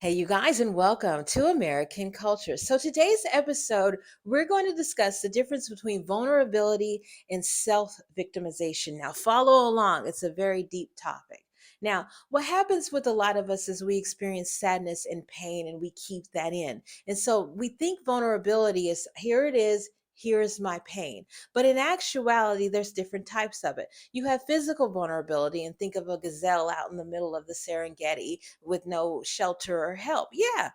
Hey, you guys, and welcome to American Culture. So, today's episode, we're going to discuss the difference between vulnerability and self victimization. Now, follow along, it's a very deep topic. Now, what happens with a lot of us is we experience sadness and pain and we keep that in. And so we think vulnerability is here it is. Here's my pain. But in actuality, there's different types of it. You have physical vulnerability, and think of a gazelle out in the middle of the Serengeti with no shelter or help. Yeah,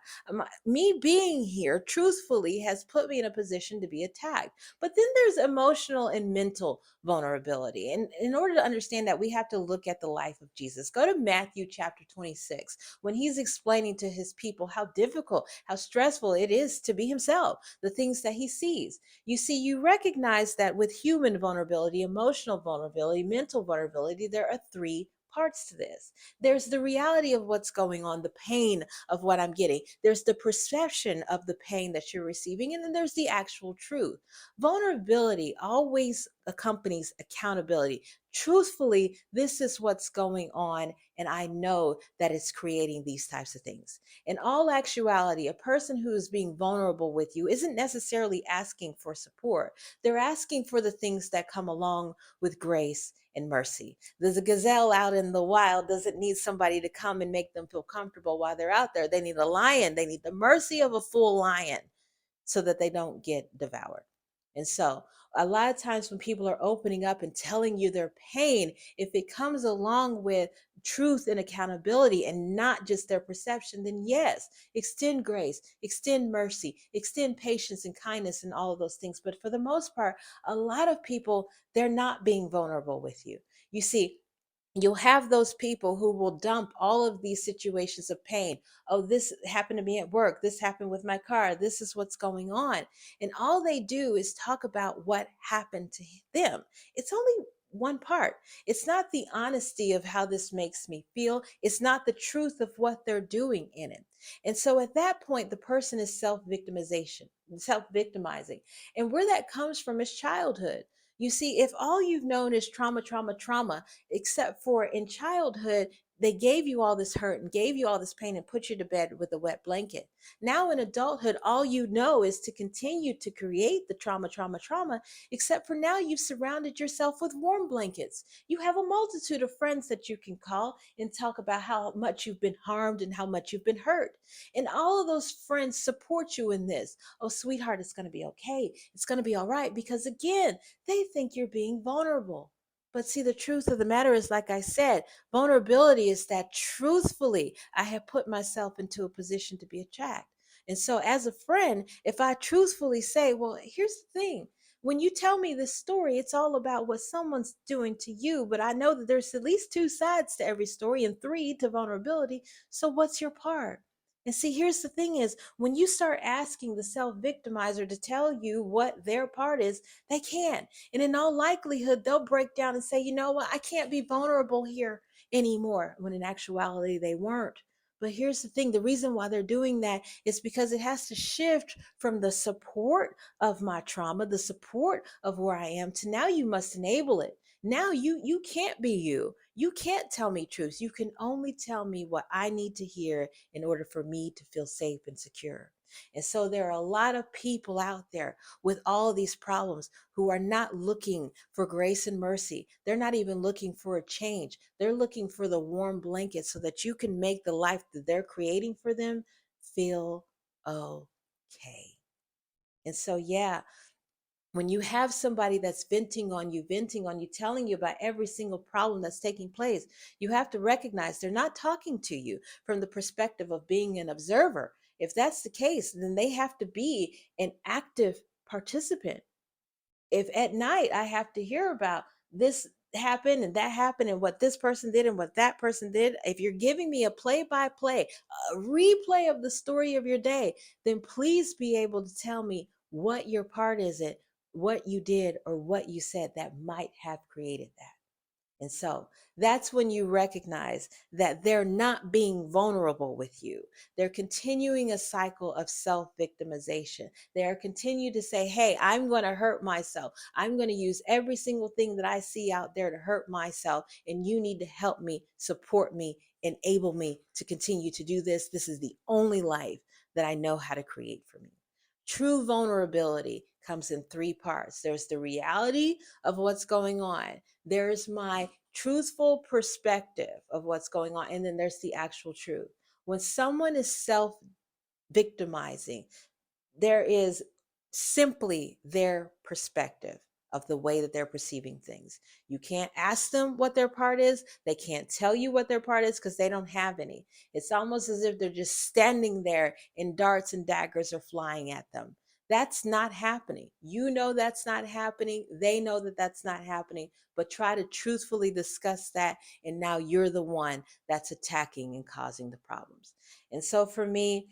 me being here, truthfully, has put me in a position to be attacked. But then there's emotional and mental vulnerability. And in order to understand that, we have to look at the life of Jesus. Go to Matthew chapter 26 when he's explaining to his people how difficult, how stressful it is to be himself, the things that he sees. You see, you recognize that with human vulnerability, emotional vulnerability, mental vulnerability, there are three parts to this. There's the reality of what's going on, the pain of what I'm getting. There's the perception of the pain that you're receiving, and then there's the actual truth. Vulnerability always accompanies accountability. Truthfully, this is what's going on, and I know that it's creating these types of things. In all actuality, a person who is being vulnerable with you isn't necessarily asking for support. They're asking for the things that come along with grace and mercy. There's a gazelle out in the wild doesn't need somebody to come and make them feel comfortable while they're out there. They need a lion. They need the mercy of a full lion so that they don't get devoured. And so, a lot of times when people are opening up and telling you their pain, if it comes along with truth and accountability and not just their perception, then yes, extend grace, extend mercy, extend patience and kindness and all of those things. But for the most part, a lot of people, they're not being vulnerable with you. You see, you'll have those people who will dump all of these situations of pain. Oh, this happened to me at work. This happened with my car. This is what's going on. And all they do is talk about what happened to them. It's only one part. It's not the honesty of how this makes me feel. It's not the truth of what they're doing in it. And so at that point, the person is self victimizing. And where that comes from is childhood. You see, if all you've known is trauma, trauma, trauma, except for in childhood, they gave you all this hurt and gave you all this pain and put you to bed with a wet blanket. Now in adulthood, all you know is to continue to create the trauma, trauma, trauma, except for now you've surrounded yourself with warm blankets. You have a multitude of friends that you can call and talk about how much you've been harmed and how much you've been hurt. And all of those friends support you in this. Oh, sweetheart, it's going to be okay. It's going to be all right. Because again, they think you're being vulnerable. But see, the truth of the matter is, like I said, vulnerability is that truthfully, I have put myself into a position to be attacked. And so, as a friend, if I truthfully say, well, here's the thing. When you tell me this story, it's all about what someone's doing to you. But I know that there's at least two sides to every story and three to vulnerability. So, what's your part? And see, here's the thing is when you start asking the self victimizer to tell you what their part is, they can. And in all likelihood, they'll break down and say, you know what, I can't be vulnerable here anymore, when in actuality, they weren't. But here's the thing, the reason why they're doing that is because it has to shift from the support of my trauma, the support of where I am, to now you must enable it. Now you can't be you. You can't tell me truth. You can only tell me what I need to hear in order for me to feel safe and secure. And so there are a lot of people out there with all these problems who are not looking for grace and mercy. They're not even looking for a change. They're looking for the warm blanket so that you can make the life that they're creating for them feel okay. And so, yeah, when you have somebody that's venting on you, telling you about every single problem that's taking place, you have to recognize they're not talking to you from the perspective of being an observer. If that's the case, then they have to be an active participant. If at night I have to hear about this happened and that happened and what this person did and what that person did, if you're giving me a play by play, a replay of the story of your day, then please be able to tell me what your part is it, what you did or what you said that might have created that. And so that's when you recognize that they're not being vulnerable with you. They're continuing a cycle of self victimization. They are continue to say, hey, I'm going to hurt myself. I'm going to use every single thing that I see out there to hurt myself. And you need to help me, support me enable me to continue to do this. This is the only life that I know how to create for me. True vulnerability comes in three parts. There's the reality of what's going on, there's my truthful perspective of what's going on, and then there's the actual truth. When someone is self victimizing, there is simply their perspective of the way that they're perceiving things. You can't ask them what their part is. They can't tell you what their part is because they don't have any. It's almost as if they're just standing there and darts and daggers are flying at them. That's not happening. You know that's not happening. They know that that's not happening, but try to truthfully discuss that. And now you're the one that's attacking and causing the problems. And so for me,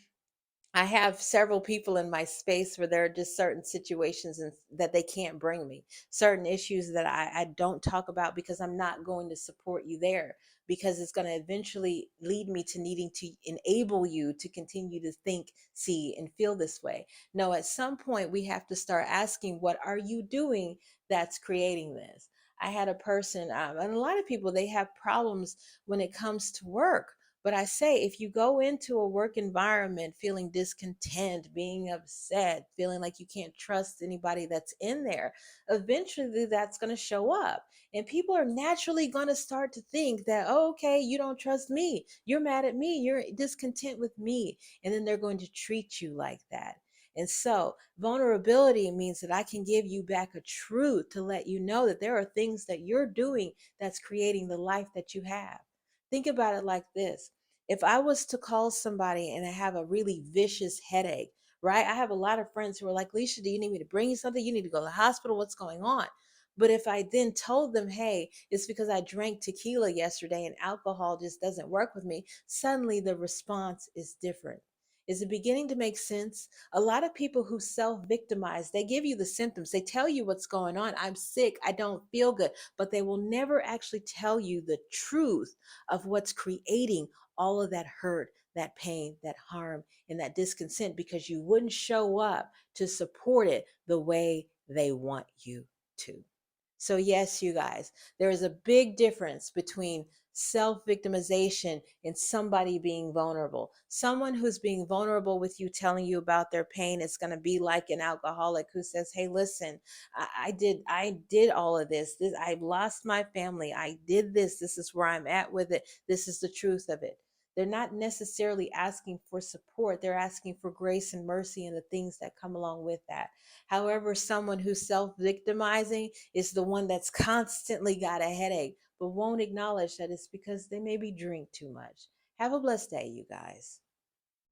I have several people in my space where there are just certain situations that they can't bring me, certain issues that I don't talk about because I'm not going to support you there, because it's going to eventually lead me to needing to enable you to continue to think, see, and feel this way. No, at some point we have to start asking, what are you doing that's creating this? I had a person, and a lot of people, they have problems when it comes to work, but I say, if you go into a work environment feeling discontent, being upset, feeling like you can't trust anybody that's in there, eventually that's going to show up. And people are naturally going to start to think that, oh, okay, you don't trust me. You're mad at me. You're discontent with me. And then they're going to treat you like that. And so, vulnerability means that I can give you back a truth to let you know that there are things that you're doing that's creating the life that you have. Think about it like this. If I was to call somebody and I have a really vicious headache, right? I have a lot of friends who are like, Leisha, do you need me to bring you something? You need to go to the hospital. What's going on? But if I then told them, hey, it's because I drank tequila yesterday and alcohol just doesn't work with me, suddenly the response is different. Is it beginning to make sense? A lot of people who self victimize, they give you the symptoms. They tell you what's going on. I'm sick. I don't feel good. But they will never actually tell you the truth of what's creating all of that hurt, that pain, that harm, and that discontent, because you wouldn't show up to support it the way they want you to. So, yes, you guys, there is a big difference between self victimization and somebody being vulnerable. Someone who's being vulnerable with you, telling you about their pain, is going to be like an alcoholic who says, hey, listen, I did all of this. I've lost my family. I did this. This is where I'm at with it. This is the truth of it. They're not necessarily asking for support. They're asking for grace and mercy and the things that come along with that. However, someone who's self victimizing is the one that's constantly got a headache, but won't acknowledge that it's because they maybe drink too much. Have a blessed day, you guys.